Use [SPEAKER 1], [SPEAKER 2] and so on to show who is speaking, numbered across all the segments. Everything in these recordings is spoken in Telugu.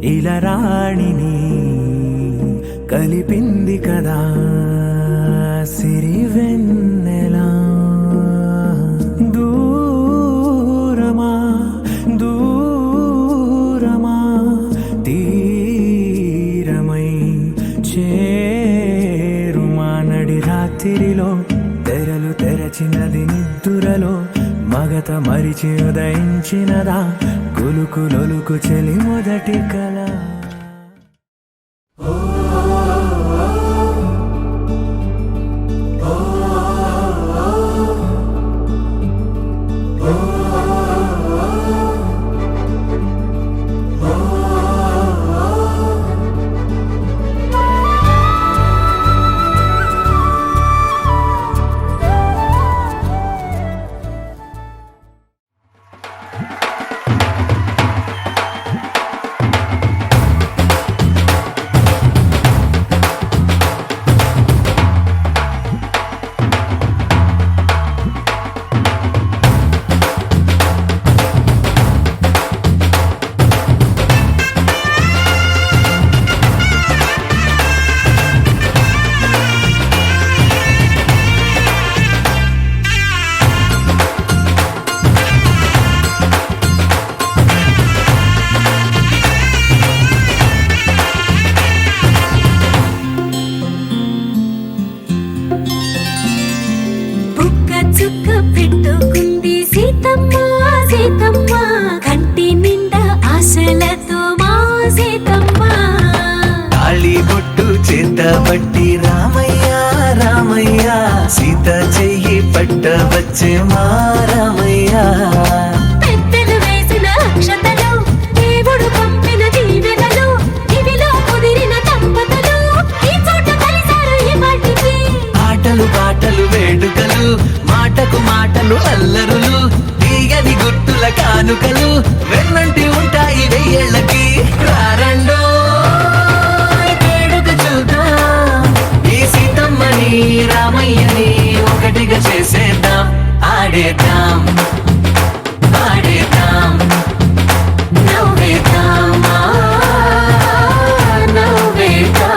[SPEAKER 1] ఇలా రాణిని కలిపింది కదా సిరివెన్నెలా. దూరమా దూరమా తీరమై చేరుమా నడి రాత్రిలో తెరలు తెరచినది నిద్దురలో మగత మరిచి ఉదయించినదా కులుకు లొలుకు చెలి మొదటి కళ.
[SPEAKER 2] పెట్టుకుంది సీతమ్మ సీతమ్మ కంటి నిండా ఆశలతో మా సీతమ్మ.
[SPEAKER 1] తాళి బొట్టు చేత పట్టి రామయ్య రామయ్య సీత చెయ్యి పట్ట వచ్చే మా రామయ్య.
[SPEAKER 2] పెద్దలు వేసిన అక్షతలు దేవుడు పంపిన దీవెనలు ఇవిలో కుదిరిన దంపతులు ఈ చోట కలిసారు ఈ పాటికి.
[SPEAKER 1] ఆటలు పాటలు వేడుకలు మాటకు మాటలు అల్లరులు తీయని గుర్తుల కానుకలు వెన్నంటి ఉంటాయి వెయ్యేళ్ళకి. రారండో వేడుక చూద్దాం ఈ సీతమ్మని రామయ్యని ఒకటిగా చేసేద్దాం ఆడేద్దాం పాడేద్దాం
[SPEAKER 2] నవ్వేద్దాం నవ్వేద్దాం.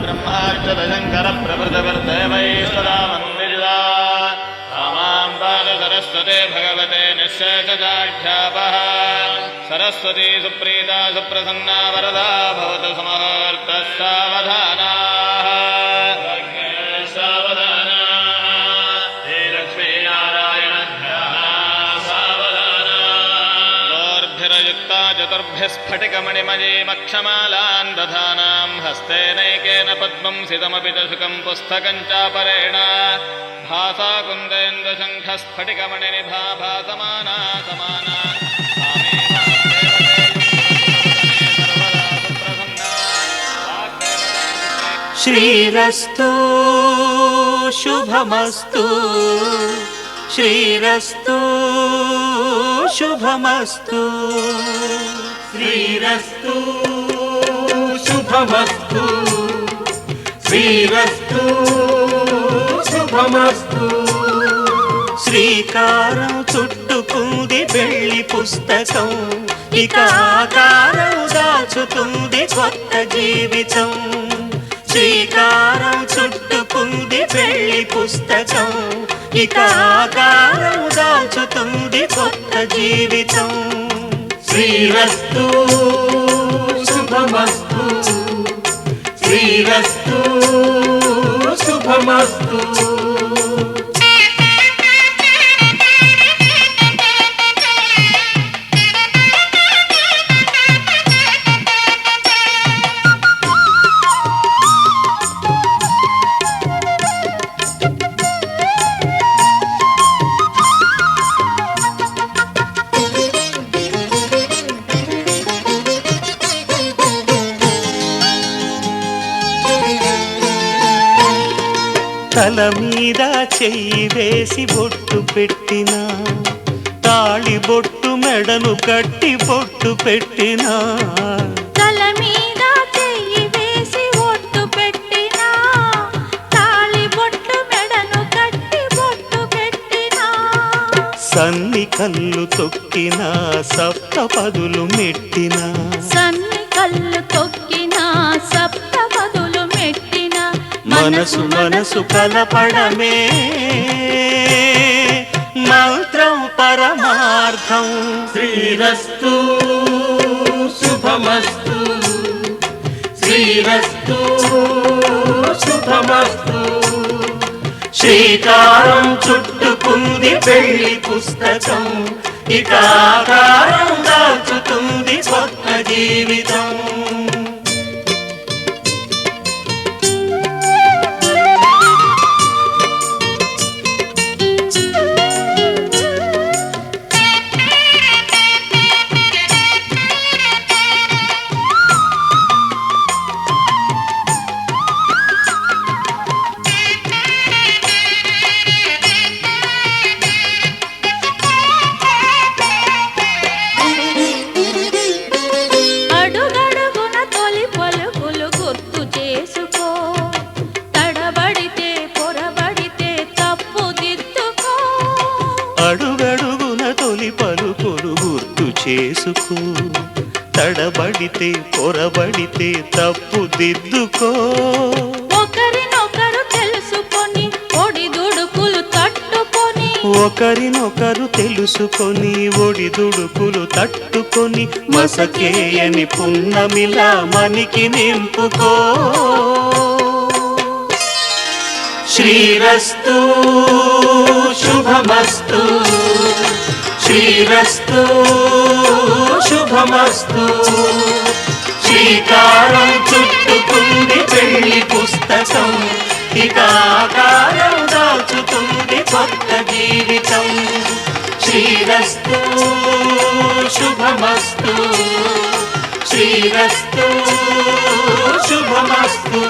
[SPEAKER 3] ब्रह्मार्चतशङ्कर प्रभृतवर्देवैश्वरा मन्दिरा रामां पाद सरस्वते भगवते निःशेषजाढ्यापः सरस्वती सुप्रीता सुप्रसन्ना वरदा भवतु समहर्तः सावधानाः चतुर्भ्यः स्फटिकमणिमयीमक्षमालान् दधानां हस्तेनैकेन पद्मं सितमपि च शुकं पुस्तकं चापरेण भासा कुन्देन्दुशङ्खस्फटिकमणिनिभा भासमाना समाना
[SPEAKER 4] श्रीरस्तु शुभमस्तु श्रीरस्तु शुभमस्तु
[SPEAKER 5] श्रीरस्तु शुभमस्तु श्रीरस्तु शुभमस्तु
[SPEAKER 4] శ్రీకారం చుట్టుకుంది బెల్లి పుస్తకం ఇక ఆకారం దాచుతుంది కొత్త జీవితం శ్రీకారం చుట్టుకుంది బెల్లి పుస్తకం ఇక ఆకారం దాచుతుంది కొత్త జీవితం
[SPEAKER 5] श्रीरस्तु शुभमस्तु श्रीरस्तु शुभमस्तु
[SPEAKER 4] తల మీద చెయ్యి వేసి బొట్టు పెట్టినా తాళి బొట్టు మెడను కట్టి బొట్టు పెట్టినా
[SPEAKER 2] తల మీద చెయ్యి వేసి ఒట్టు పెట్టినా తాళి బొట్టు మెడను కట్టి బొట్టు పెట్టినా
[SPEAKER 4] సన్ని కళ్ళు తొక్కినా సప్తపదులు మెట్టినా
[SPEAKER 2] సన్ని కళ్ళు తొక్కినా సప్తపదులు మెట్టినా
[SPEAKER 4] మనసు మనసు కలపడమే మంత్రం పరమార్థం
[SPEAKER 5] श्रीरस्तु शुभमस्तु श्रीरस्तु शुभमस्तु
[SPEAKER 4] శ్రీకారం చుట్టుకుంది బెల్లి పుస్తకం ఇక ఆకారం దాచుతుంది కొత్త జీవితం
[SPEAKER 2] అడుగడుగున తొలి పలుకులు గుర్తు చేసుకో తడబడితే పొరబడితే తప్పు దిద్దుకో
[SPEAKER 4] అడుగడుగున తొలి పలుకులు గుర్తు చేసుకో తడబడితే పొరబడితే తప్పు దిద్దుకో
[SPEAKER 2] ఒకరినొకరు తెలుసుకొని ఒడిదుడుకులు తట్టుకొని
[SPEAKER 4] ఒకరినొకరు తెలుసుకొని ఒడిదుడుకులు తట్టుకొని మసకేయని పున్నమిలా మనికి నింపుకో శ్రీరస్తు శుభమస్తు శ్రీరస్తు శుభమస్తు శ్రీకారం చుట్టుకుంది పెళ్లి పుస్తకం ఇక ఆకారం దాచుతుంది కొత్త జీవితం శ్రీరస్తు శుభమస్తు శ్రీరస్తు శుభమస్తు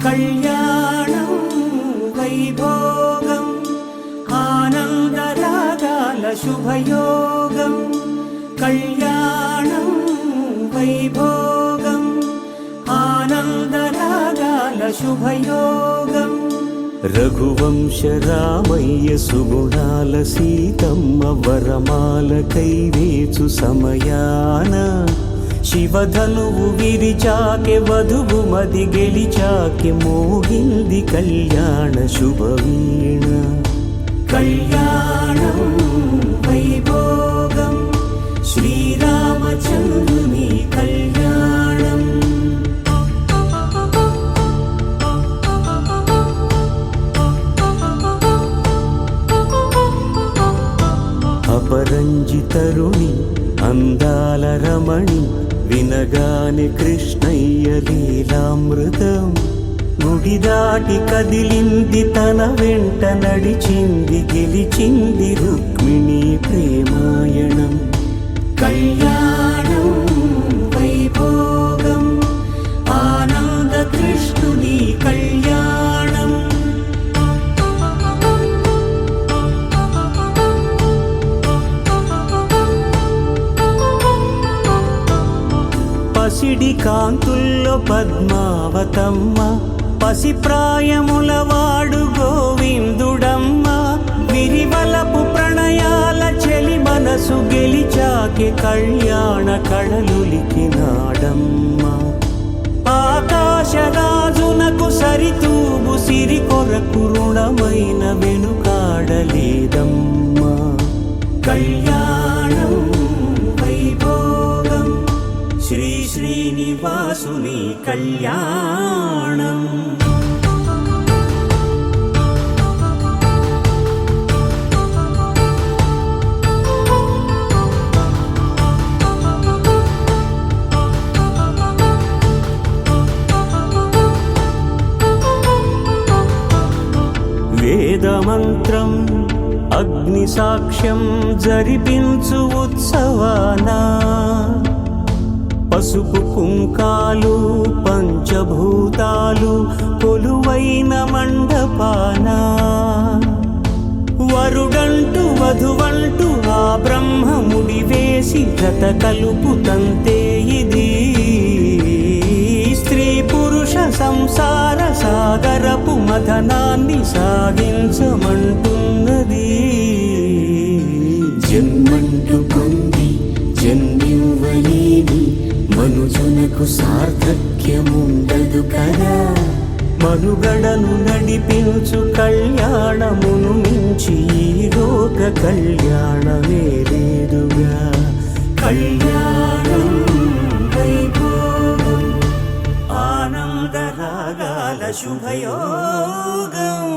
[SPEAKER 6] కళ్యాణం వైభోగం ఆనందరాగాల శుభయోగం కళ్యాణం వైభోగం ఆనందరాగాల శుభయోగం రఘువంశ రామయ్య సుగుణాల సీతమ్మ వరమాల కైవేచు సమయాన శివధనువు విరిచాకె వధువు మది గెలిచాకె మోగింది కళ్యాణ శుభవీణ కళ్యాణం అంజితరుణి అందాల రమణి వినగానే కృష్ణయ్య లీలామృతం గుడి దాటి కదిలింది తన వెంట నడిచింది గెలిచింది రుక్మిణి ప్రేమాయణం కళ్యాణం వైభోగం ఆనంద కృష్ణుని కళ్యాణం పసిడి కాంతుల్లో పద్మావతమ్మ పసిప్రాయముల వాడు గోవిందుడమ్మ విరివలపు ప్రణయాల చెలి మనసు గెలిచాకే కళ్యాణ కళలులికినాడమ్మ ఆకాశరాజునకు సరితూగు సిరి కొరకు రుణమైన వెనుకాడలేదమ్మా కళ్యాణం వైభోగం శ్రీ శ్రీనివాసుని కళ్యాణం వేదమంత్రం అగ్ని సాక్ష్యం జరిపించు ఉత్సవానా పసుపు కుంకాలు పంచభూతాలు కొలువైన మండపాన వరుడంటూ వధువంటూ ఆ బ్రహ్మముడి వేసి జత కలుపుతంతే ఇది స్త్రీ పురుష సంసార సాగరపు మథనాన్ని సాగించమంటున్నది జన్మంటూ పొంది జన్మివ్వలేని మనుజునకు సార్థక్యముండదు కదా మనుగడను నడిపించు కళ్యాణమును మించి ఈ లోక కళ్యాణమే లేదుగా కళ్యాణం వైభోగం ఆనందరాగాల శుభయోగం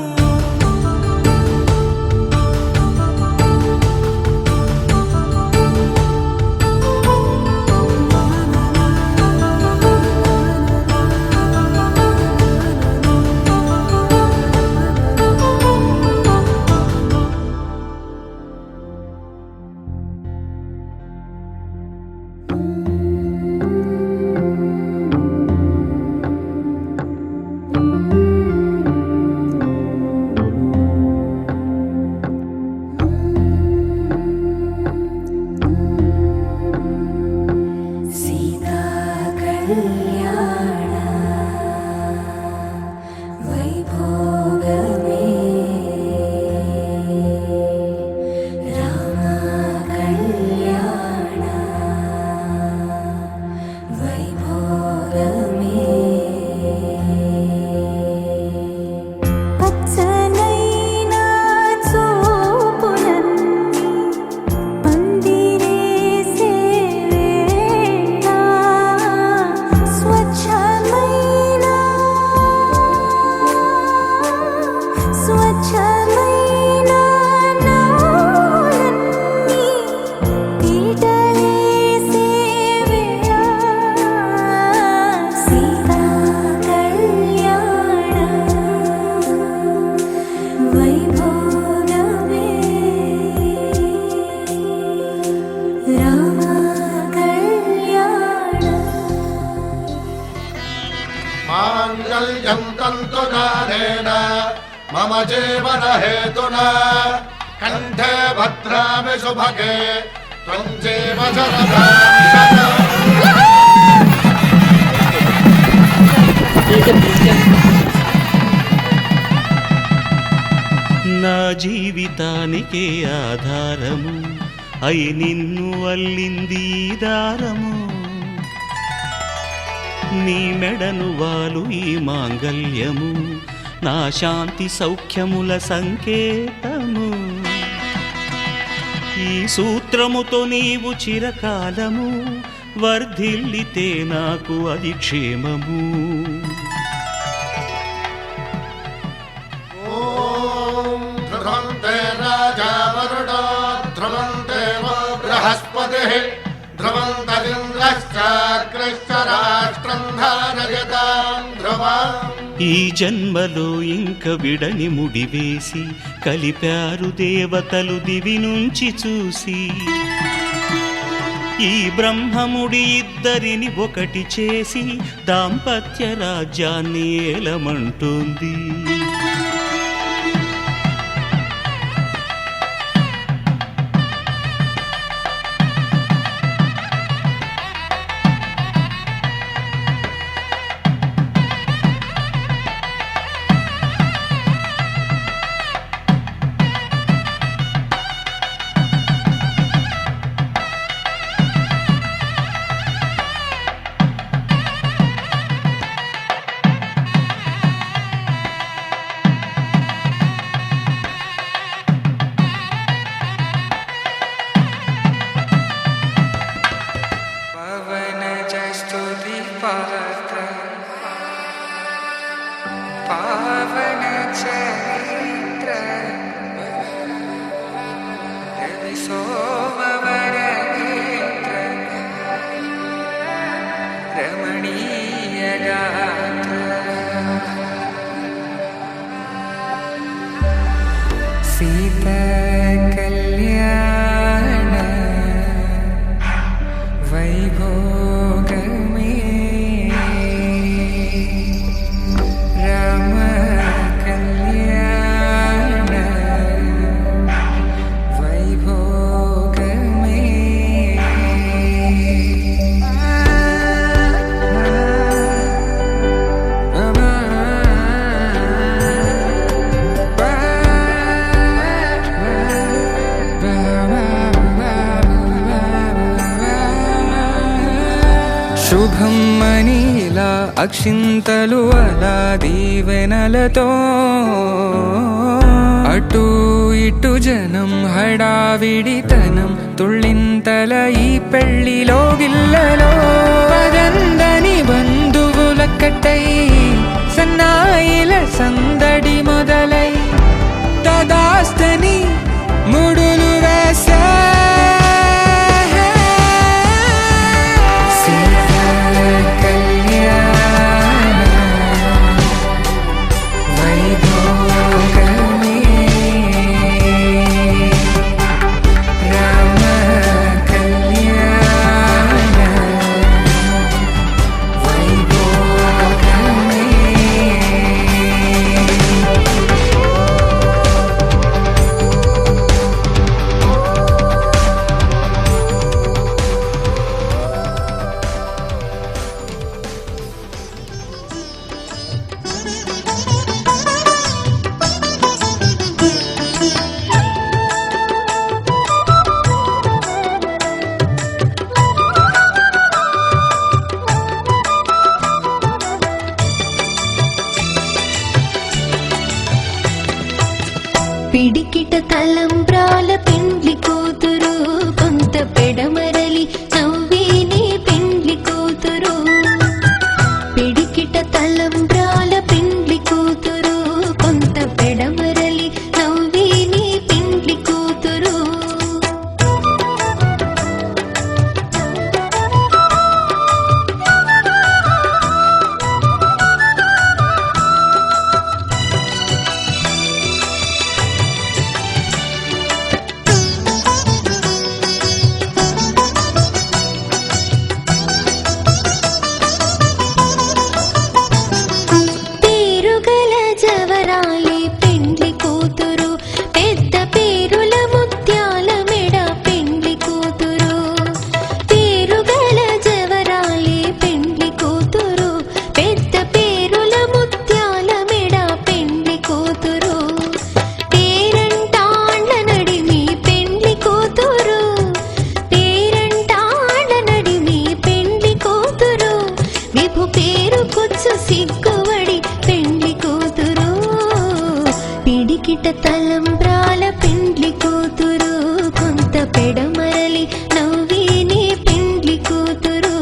[SPEAKER 7] माङ्गल्यं तन्तुकारेण मम जीवनहेतुना कण्ठे भद्रामि शुभगे त्वं जीव
[SPEAKER 6] నా జీవితానికే ఆధారము అయి నిన్ను అల్లింది దారము నీ మెడను వాలు ఈ మాంగల్యము నా శాంతి సౌఖ్యముల సంకేతము ఈ సూత్రముతో నీవు చిరకాలము వర్ధిల్లితే నాకు అది క్షేమము
[SPEAKER 7] ध्रुवन्ते राजा वरुणो ध्रुवन्ते वो బృహస్పతిః ధ్రువంతరింద్రశ్చాగ్రశ్చ రాష్ట్రం ధారయతాం ధ్రువాం.
[SPEAKER 6] ఈ జన్మలో ఇంక విడని ముడివేసి కలిపారు దేవతలు దివి నుంచి చూసి. ఈ బ్రహ్మముడి ఇద్దరిని ఒకటి చేసి దాంపత్య రాజ్యాన్ని ఏలమంటుంది.
[SPEAKER 8] पावन चरित्र रवि सोमवर नेत्र रमणीय गात्र सीता कल्याण वैभोग శుభం మనీలా అక్షింతలు అలా దీవెనలతో అటు ఇటు జనం హడావిడితనం తుళ్ళింతల ఈ పెళ్లిలో గిల్లలో పదందని బంధువులక్కటై సన్నాయిల సందడి మొదలై తదాస్తని ముడులు వేసా
[SPEAKER 9] పిడికిట తలంబ్రాల పెండ్లి కూతురు కొంత పెడమరలి నవ్విని పెండ్లి కూతురు పిడికిట తలంబ్రాల పెండ్లి కూతురు కొంత పెడమరలి నవ్విని పెండ్లి కూతురు పిడికిట తలంబ్రాల పెండ్లి కూతురు కొంత పెడమరలి నవ్విని పెండ్లి కూతురు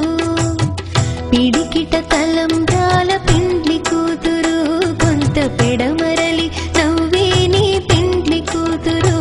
[SPEAKER 9] పిడికిట తలంబ్రాల పెండ్లి కూతురు కొంత పెడమరలి నవ్విని పెండ్లి కూతురు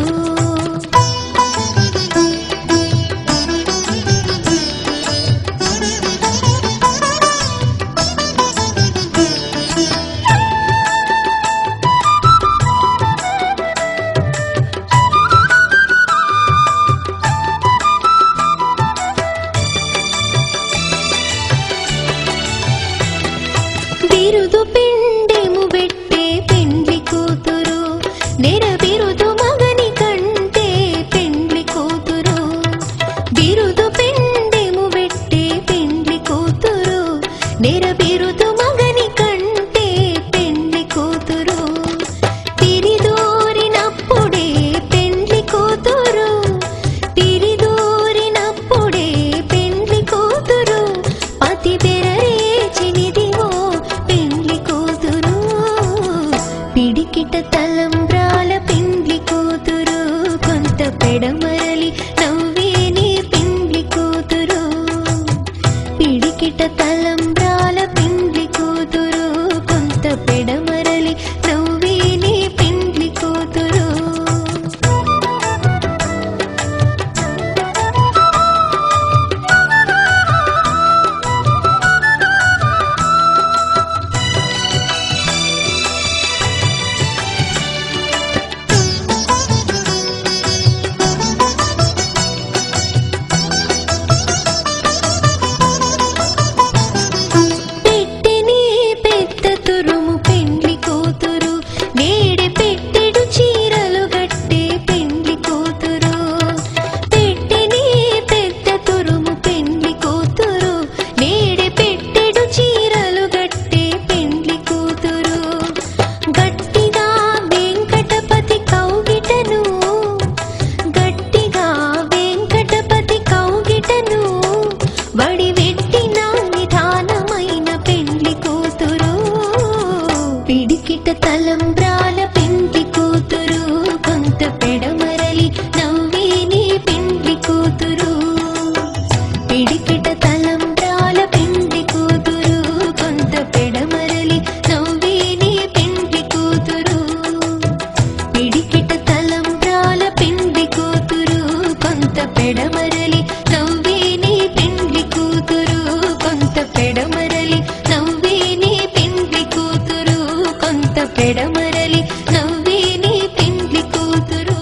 [SPEAKER 9] పిడికిట తలంబ్రాల పెండ్లి కూతురు కొంత పెడమరలి నవ్వే నీ పెండ్లి కూతురు. పిడికిట తలంబ్రాల పెండ్లి కూతురు కొంత పెడమరలి నవ్వే నీ పెండ్లి కూతురు. పిడికిట తలంబ్రాల పెండ్లి కూతురు కొంత పెడమరలి నవ్వే నీ పెండ్లి కూతురు. పిడికిట తలంబ్రాల పెండ్లి కూతురు కొంత పెడమరలి నవ్వే నీ పెండ్లి కూతురు. కొంత పెడమరలి నవ్వే నీ పెండ్లి కూతురు. కొంత పెడమరలి నవ్వే నీ పెండ్లి కూతురు.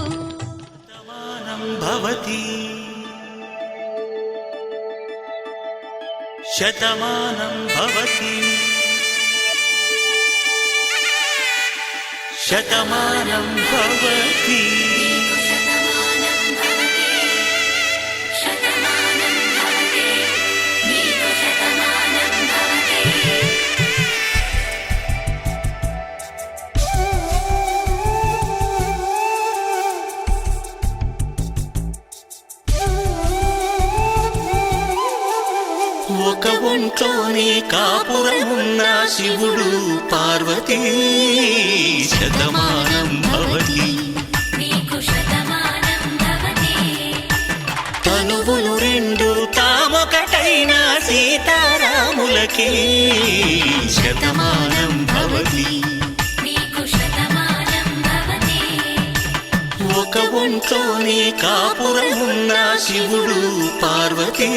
[SPEAKER 6] శతమానం భవతి శతమానం భవతి శతమానం భవతి. ఒక ఒంట్లోనే కాపురమున్న శివుడు పార్వతీ శతమానం భవతి. తనువులు రెండు తామొకటైన సీతారాములకే శతమానం భవతి. ఒక ఒంట్లోనే కాపురమున్న శివుడు పార్వతీ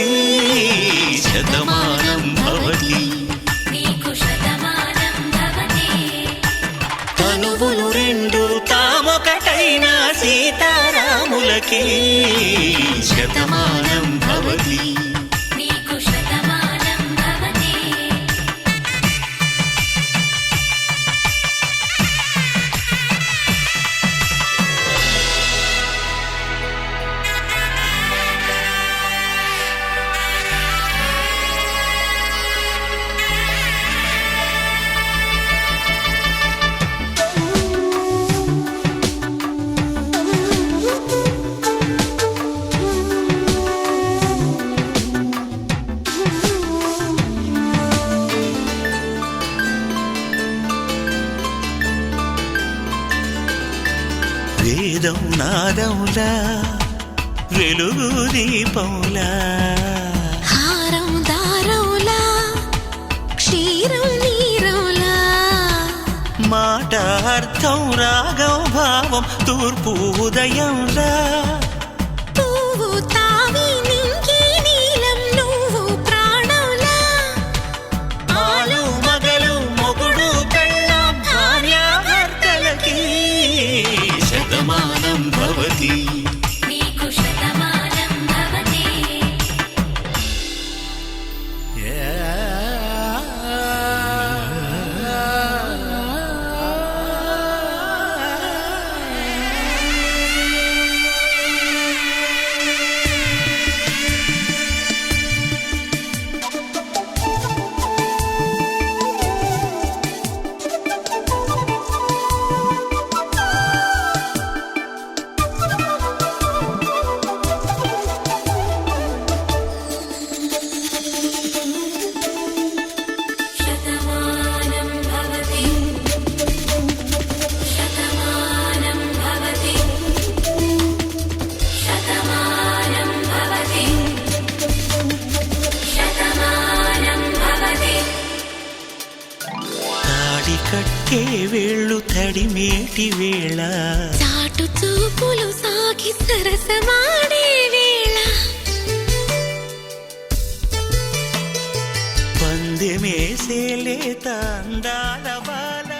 [SPEAKER 6] శతమానం భవతి. తనువులు రెండు తామొకటైన సీతారాములకే శతమానం భవతి. వేదం నాదములా వెలుగు దీపములా
[SPEAKER 9] హారం దారములా క్షీరం నీరములా
[SPEAKER 6] మాట అర్థం రాగం భావం తూర్పు ఉదయంలా
[SPEAKER 9] పువ్వు తావి నింగి నీలం నువ్వు ప్రాణంలా
[SPEAKER 6] ఆలు మగలు మొగుడు పెళ్ళాం భార్యాభర్తలకి శతమానం భవతి. తాకే వేళ్ళు తడిమేటి వేళ
[SPEAKER 9] చాటు చూపులు సాగి సరసమాడే వేళ
[SPEAKER 6] పందెమేసే లేత అందాల బాల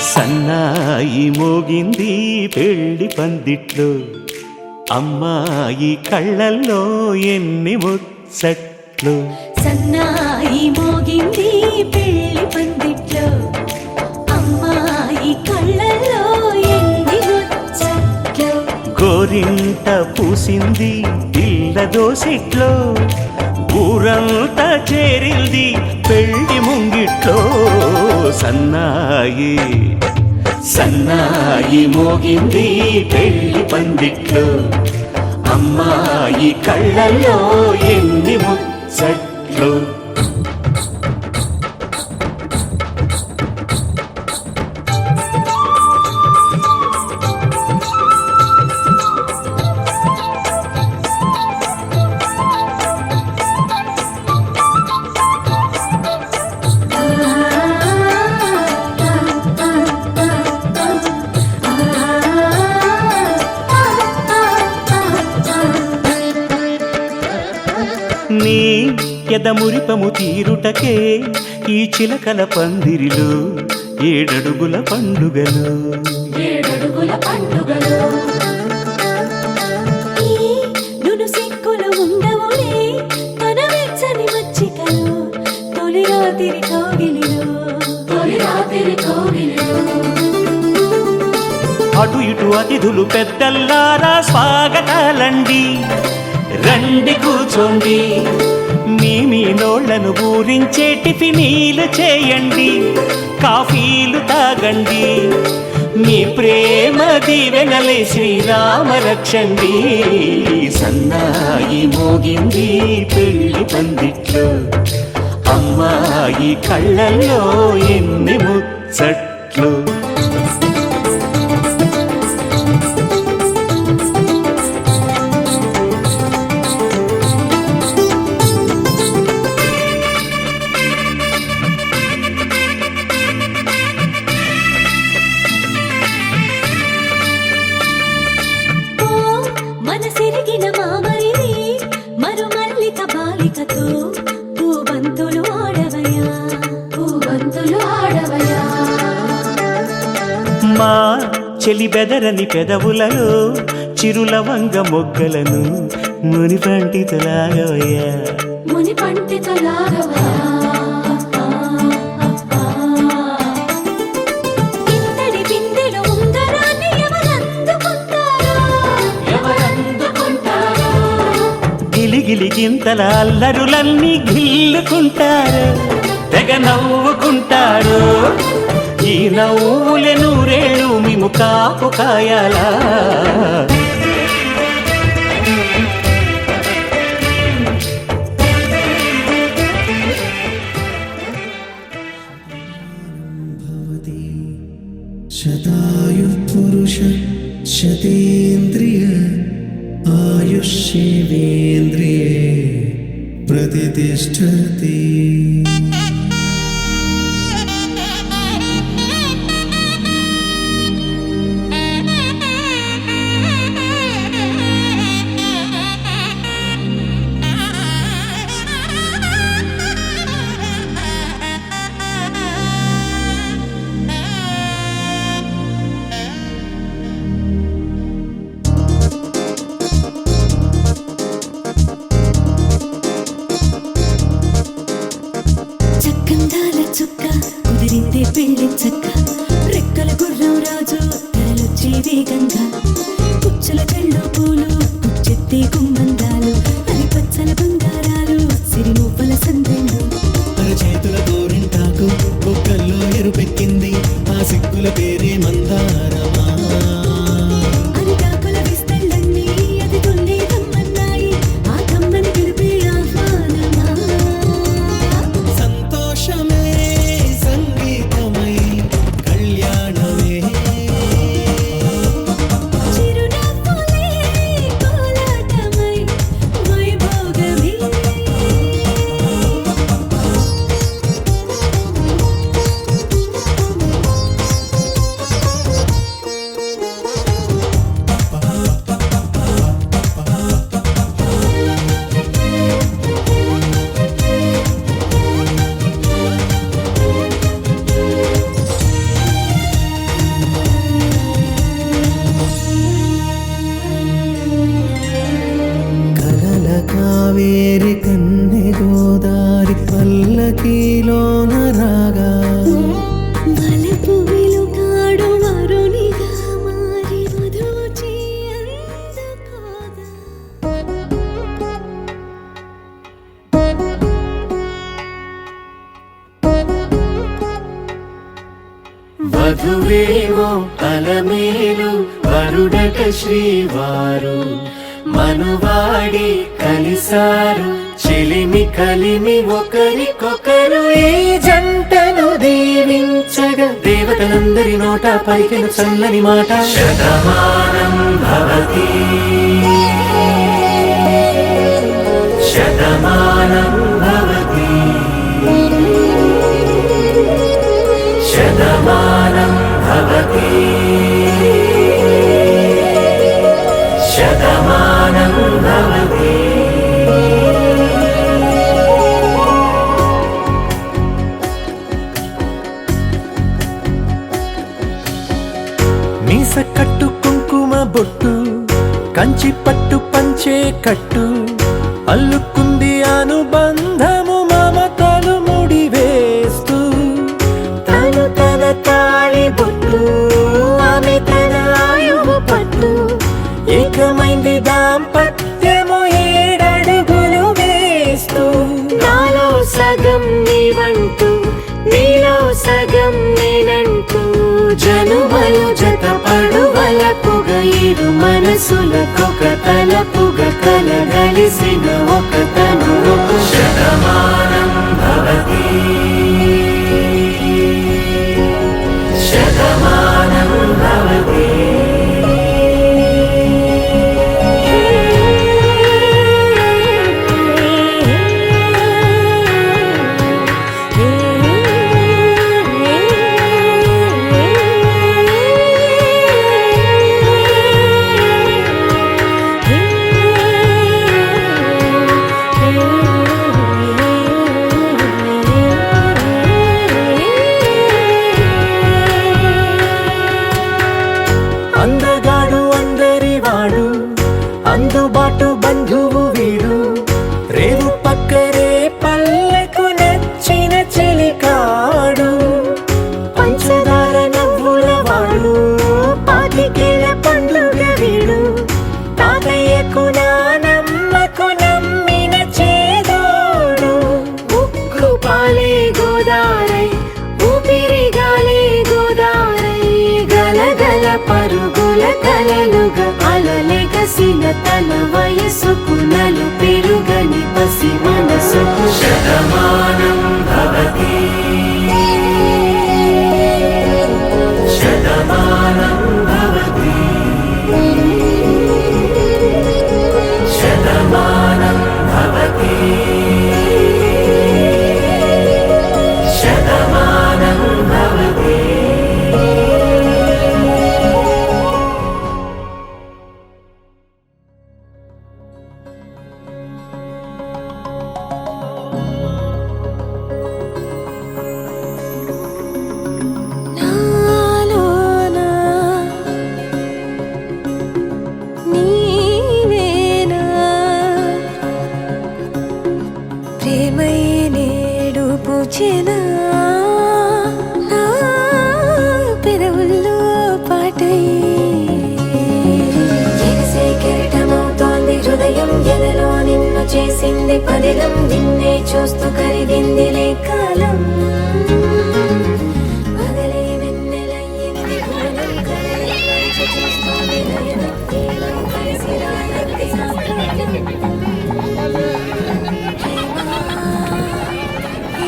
[SPEAKER 6] సన్నాయి మోగింది పెళ్లి పందిట్లో అమ్మాయి కళ్ళల్లో ఎన్ని ముచ్చట్లు
[SPEAKER 9] సన్నాయి మోగింది పెళ్లి పందిట్లో అమ్మాయి కళ్ళల్లో ఎన్ని ముచ్చట్లు
[SPEAKER 6] గోరింట పూసింది ఇళ్ళ దోసిట్లో ఊరంతా చేరింది పెళ్లి ముంగిట్లో సన్నాయి సన్నాయి మోగింది పెళ్లి పందిట్లో అమ్మాయి కళ్ళల్లో ఎన్ని ముచ్చట్లు నీ ఎదమురిపము తీరుటకే ఈ చిలకల పందిరిలో ఏడడుగుల పండుగలు
[SPEAKER 9] నును సిక్కులు ఉండవులే తన వెచ్చని మచ్చికలు తొలి రాత్రి కోగిలిలో
[SPEAKER 6] అటు ఇటు అతిథులు పెద్దల్లారా స్వాగతాలండి రండి కూర్చోండి మీ నోళ్లను ఊరించే టిఫినీలు చేయండి కాఫీలు తాగండి మీ ప్రేమ దీవెనలే శ్రీరామ రక్షండి సన్నాయి మోగింది పెళ్లి పందిట్లో అమ్మాయి కళ్ళల్లో ఎన్ని ముచ్చట్లు
[SPEAKER 9] మనసిరిగిన మామరిది మరుమల్లిక బాలికతో పూబంతులు ఆడవయా
[SPEAKER 6] మా చెలి బెదరని పెదవులలో చిరులవంగ మొగ్గలను మునిపంటితో లాగవయ్యా
[SPEAKER 9] ఇంతటి బిందెలో ఉంగరాన్ని ఎవరందుకుంటారో
[SPEAKER 6] గిలిగిలి గింతల అల్లరులన్నీ గిల్లుకుంటారు తెగ నవ్వుకుంటారు ఈ నవ్వులే నూరేళ్ళు మేము కాపు కాయాలా
[SPEAKER 1] శతాయుః పురుష శతేంద్రియ ఆయుష్యేవేంద్రియే ప్రతిష్టతి
[SPEAKER 9] చక్కందాల చుక్క కుదిరిందే పెళ్లి చక్క రెక్కల గుర్రం రాజు తరలొచ్చే వేగంగా పుచ్చుల కళ్ళు పూలు పుచ్చెత్తే గుమ్మందాలు అరి పచ్చల బంగారాలు సిరిమూపల సందెళ్ళు
[SPEAKER 1] చేతుల గోరింటాకు బొక్కల్లో ఎరుపెక్కింది ఆ సిగ్గుల పేరే మందారమా
[SPEAKER 9] అరిటాకుల విస్తళ్ళన్నీ అది తొల్లి కమ్మన్నాయి ఆ కమ్మని పిలిపే ఆహ్వానమా
[SPEAKER 1] సంతోషమే సంగీతమై
[SPEAKER 4] వధువేమో అలమేలు వరుడట శ్రీవారు మనువాడి కలిసారు చెలిమి కలిమి ఒకరికొకరు ఈ జంటను దీవించగా దేవతలందరి నోట పలికిన చల్లని మాట శతమానం భవతి శతమానం భవతి శతమానం భవతి శతమానం భవతి. మీస కట్టు కుంకుమ బొట్టు కంచి పట్టు పంచే కట్టు అల్లుకుంది అనుబంధము మమతలు ముడివేస్తూ తను తన తాళి బొట్టు ఆమె తన ఆయువు పట్టు ఏకమైంది దాంపత్యము 7 అడుగులు వేస్తూ నాలో సగం నీవంటూ నీలో సగం నేనంటూ జనుమలు జత పడువలపుగ ఇరు మనసులకొక తలపుగ కలగలిసిన ఒక తను శతమానం భవతి శతమానం భవతి. అందగాడు అందరివాడు అందుబాటు బంధువు వీడు రేవు పక్కరే పల్లెకు నచ్చిన చెలికాడు పంచదార నవ్వుల వాడు పాతికేల పండుగ వీడు తాతయ్యకు నానమ్మకు నమ్మిన చేదోడు ఉక్కు పాలే గోదారై ఊపిరి గాలే గోదారై గలగల పరుగుల కలలుగా అలలెగసిన తన వయసుకు నలు పెరుగని పసి మనసుకు శతమానం భవతి శతమానం భవతి శతమానం భవతి శతమానం భవతి.
[SPEAKER 9] నాలోనా నీవేనా ప్రేమై నేడు పూచెనా నా పెదవుల్లో పాటై ఎగసే కెరటమవుతోంది హృదయం ఎదలో నిన్ను చేసింది పదిలం నిన్నే చూస్తూ కరిగిందిలే కాలం పగలే వెన్నెలయ్యింది భువనం కలయి కలిసి చూస్తోంది నయనం తీరం కలిసి రానంది సాంప్రదాయం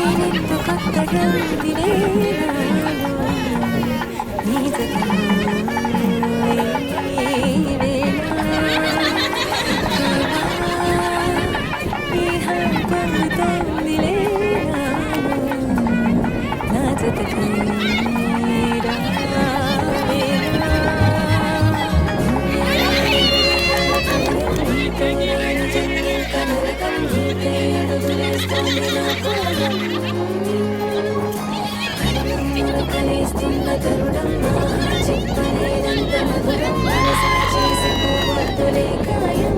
[SPEAKER 9] ఏనెందు కొత్తగా ఉందిలే నాలో నీ జతలో ఈ వేళ పొందుతోందిలే నాలో నా జతకి కలిస్తున్న తరుణం చెప్పలేనంత మధురం మనసా చేసుకోవద్దులే కాయం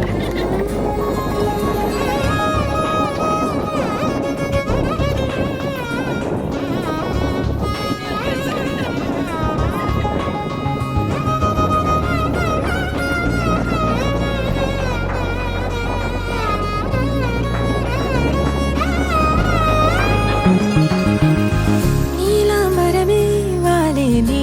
[SPEAKER 9] నీలాంబరమే వాలే నీ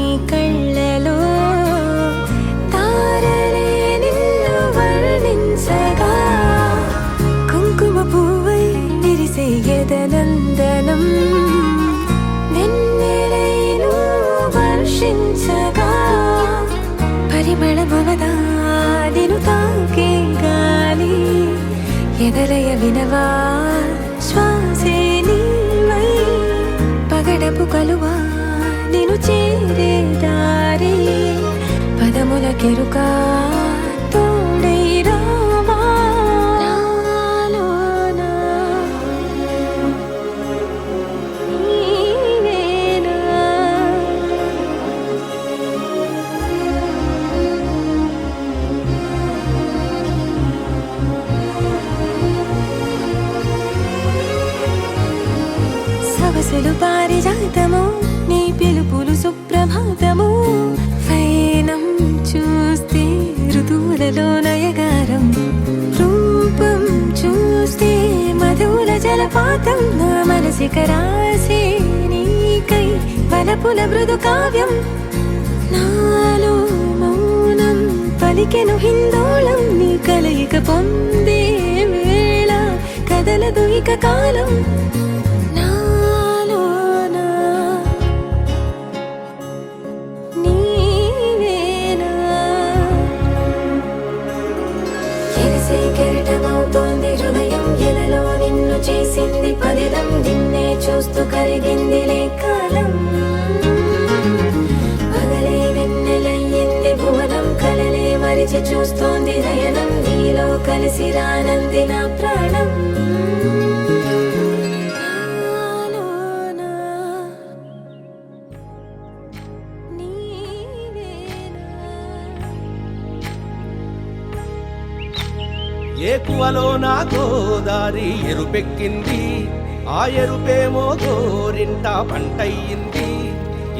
[SPEAKER 9] పద నిను తాకే గాలి ఎదలయ వినవా శ్వాసే నీవై పగడపు కలువా నిను చేరే దారి పదముల కెరుకా తోడై రావా నాలోనా నీవేనా సవసలు పారిజాతము నీ పిలుపులు సుప్రభాతము ఫైనం చూస్తే ఋతువులలో నయగారం రూపం చూస్తే మధుల జలపాతం నా మనసిక రాసే నీకై వలపుల మృదు కావ్యం నాలో మౌనం పలికెను హిందోళం నీ కలయిక పొందే వేళ కదలదు ఇక కాలం నాలోనా నీవేనా ఎగసే కెరటమవుతోంది హృదయం ఎలలో నిన్ను చేసింది పదిలం నిన్నే చూస్తూ కరిగిందిలే కాలం పగలే వెన్నెలయ్యింది భువనం కలలే మరిచి చూస్తోంది నయనం నీలో కలిసి రానంది నా ప్రాణం నాలోనా నీవేనా
[SPEAKER 10] ఏకువలో నా గోదారి ఎరుపెక్కింది ఆ ఎరుపేమో గోరింట పంటయ్యింది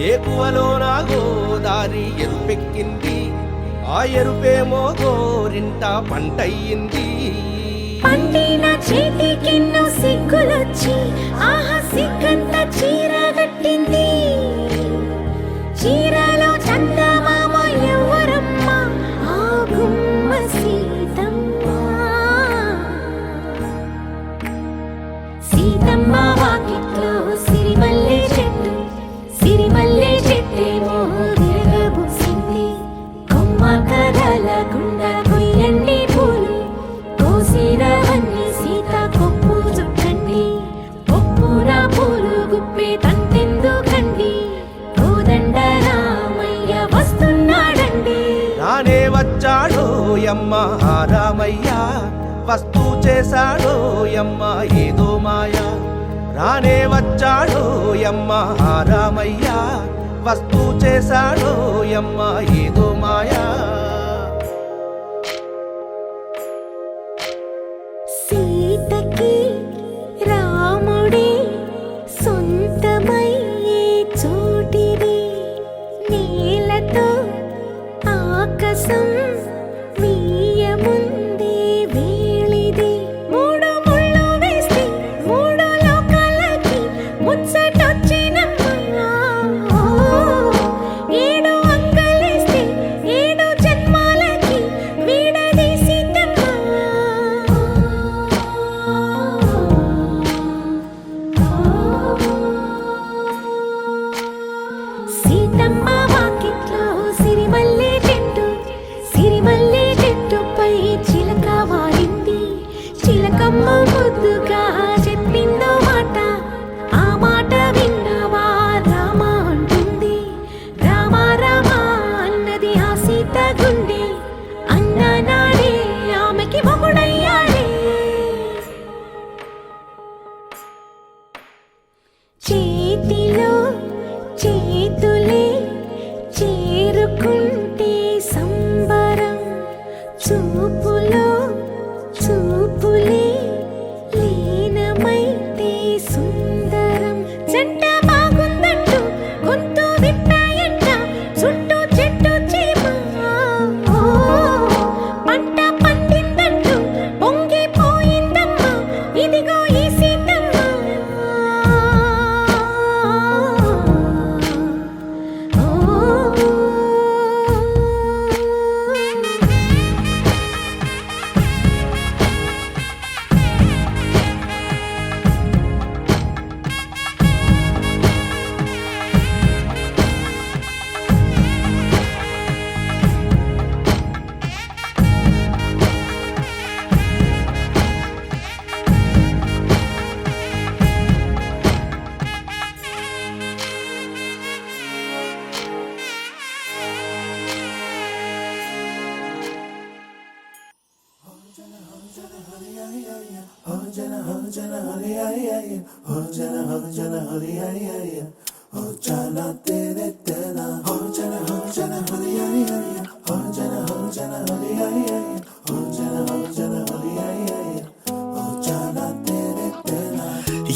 [SPEAKER 10] ఏకువలో నా గోదారి ఎరుపెక్కింది ఆ ఎరుపేమో గోరింట పంటయ్యింది
[SPEAKER 9] పండిన చేతికెన్నో సిగ్గులొచ్చి ఆహా సిగ్గంత చీర కట్టింది చీరలో చందమామ ఎవరమ్మ ఆ గుమ్మ సీతమ్మ సీతమ్మ వాకిట్లో సిరిమల్లె చెట్టేమో తిరగబూసింది కొమ్మ కదలకుండా కొయ్యండి పూలు కోసిరవన్నీ సీత కొప్పు చుట్టండి కొప్పున పూలు గుప్పే తంతెందుకండి కోదండ రామయ్య వస్తున్నాడండి
[SPEAKER 10] రానే వచ్చాడో యమ్మ ఆ రామయ్య వస్తూ చేశాడో యమ్మ ఏదో మాయ రానే వచ్చాడో యమ్మ ఆ రామయ్య వస్తూ చేశాడో యమ్మ ఏదో మాయా
[SPEAKER 9] సీతకి రాముడే సొంతమయ్యే చోటిది నీలతో ఆకాశం వీయముందే వేళిది మూడు ముళ్ళు వేస్తే మూడు లోకాలకి ముచ్చటొచ్చినమ్మా ఏడు అంగలేస్తే ఏడు జన్మాలకి వీడదీసిద్దమ్మా సీతమ్మ వాకిట్లో సిరిమల్లె చెట్టుపై చిలక వాడింది చిలకమ్మ ముద్దుగా చెప్పిందో మాట ఆ మాట విన్నవా రామ అంటుంది రామ రామ అన్నది ఆ సీత గుండె అన్న నాడే ఆమెకి మొగుడయ్యాడే చేతిలో చేతులే చేరుకుంటే సంబరం చూపులో చూపులే లీనమైతే సుందరం జంట బాగుందంటూ గొంతు విప్పాయంట చుట్టూ చెట్టు చీమ పంట పండిందంటూ పొంగిపోయిందమ్మా ఇదిగో ఈ సీతమ్మ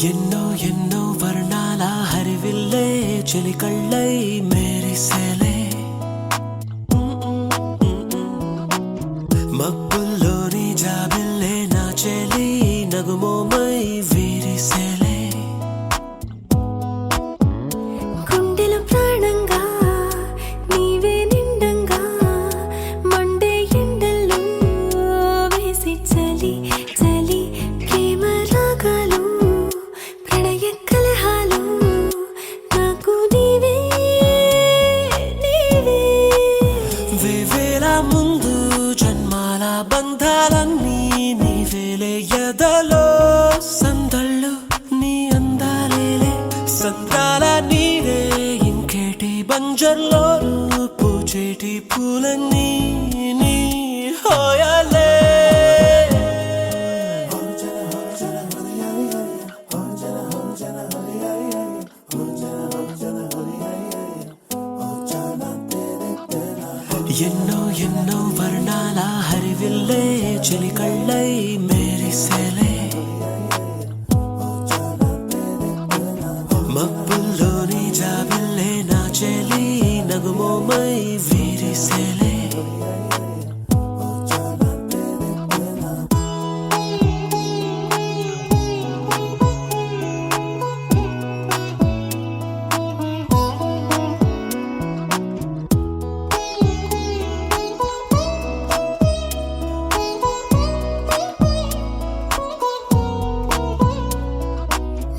[SPEAKER 1] ఎన్నో ఎన్నో వర్ణాల హరివిల్లే చెలికళ్ళై మేరిసేలే మబ్బుల్లోని జాబిల్లే నా చెలి నగుమోమై వీరిసేలే
[SPEAKER 9] గుండెలో ప్రాణంగా నీవే నిండంగా మండే ఎండల్లో వేసి చలి చలి ప్రేమ రాగాలు ప్రణయ కలహాలు నాకు నీవే నీవే
[SPEAKER 1] వేవేల ముందు జన్మాల బంధాలన్నీ నీవేలే ఎదలో సందళ్ళు నీ అందాలేలే సంద్రాల నీరే ఇంకేటి బంజర్లో పూచేటి పూలన్నీ నీ హోయాలే ఎన్నో ఎన్నో వర్ణాల హరివిల్లే చెలికళ్ళై మేరిసేలే మబ్బుల్లోని జాబిల్లే నా చెలి నగుమోమై వీరిసేలే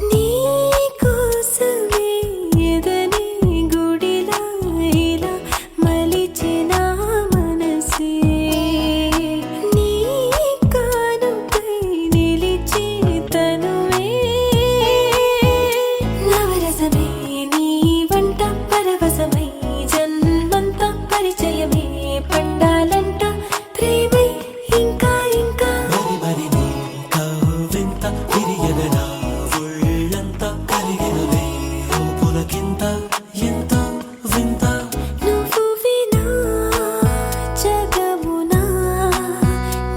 [SPEAKER 9] నీ కోసమే ఎదనే గుడిలా ఇలా మలిచిన మనసే నీ కానుకై నిలిచి తనువే నవరసమే నీ వంట పరవశమై జన్మంత పరిచయమే పండాలంట ప్రేమై ఇంకా ఇంకా
[SPEAKER 1] మరి మరి నీ కవ్వింత తిరియగనా ఒళ్ళంత కరిగినవే పులకింత ఎంత వింత
[SPEAKER 9] నువ్వు వినా జగమునా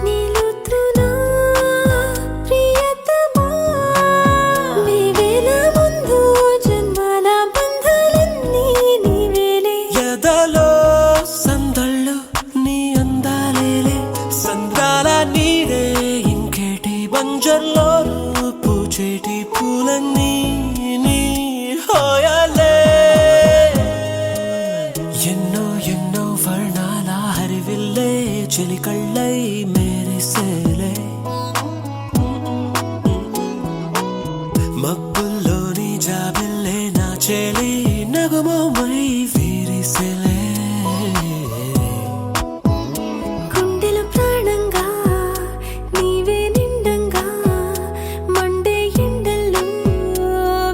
[SPEAKER 9] నిలుతునా ప్రియతమా నీవేల ముందు జన్మాల బంధాలన్నీ నీవేలే
[SPEAKER 1] ఎదలో సందళ్ళు నీ అందాలేలే సంద్రాల నీరే ఇంకేటి బంజర్లో పూచేటి పూలన్నీ నీ హోయాలే ఎన్నో ఎన్నో వర్ణాల హరివిల్లే చెలికళ్ళై మేరిసేలే మబ్బుల్లోని జాబిల్లే నా చెలి నగుమోమై వీరిసేలే
[SPEAKER 9] గుండెలో ప్రాణంగా నీవే నిండంగా మండే ఎండల్లో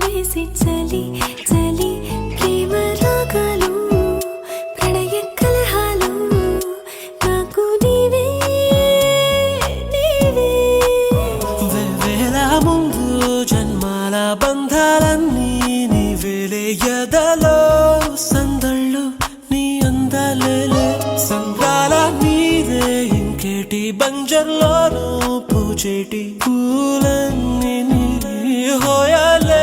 [SPEAKER 9] వేసి చలి చలి ప్రేమ రాగాలు ప్రణయ కలహాలు నాకు నీవే నీవే
[SPEAKER 1] వేవేల ముందు జన్మాల బంధాలన్నీ నీవేలే ఎదలో సందళ్ళు నీ అందాలేలే సంద్రాల నీరే ఇంకేటి బంజర్లోనూ పూచేటి పూలన్నీ నీ హోయాలే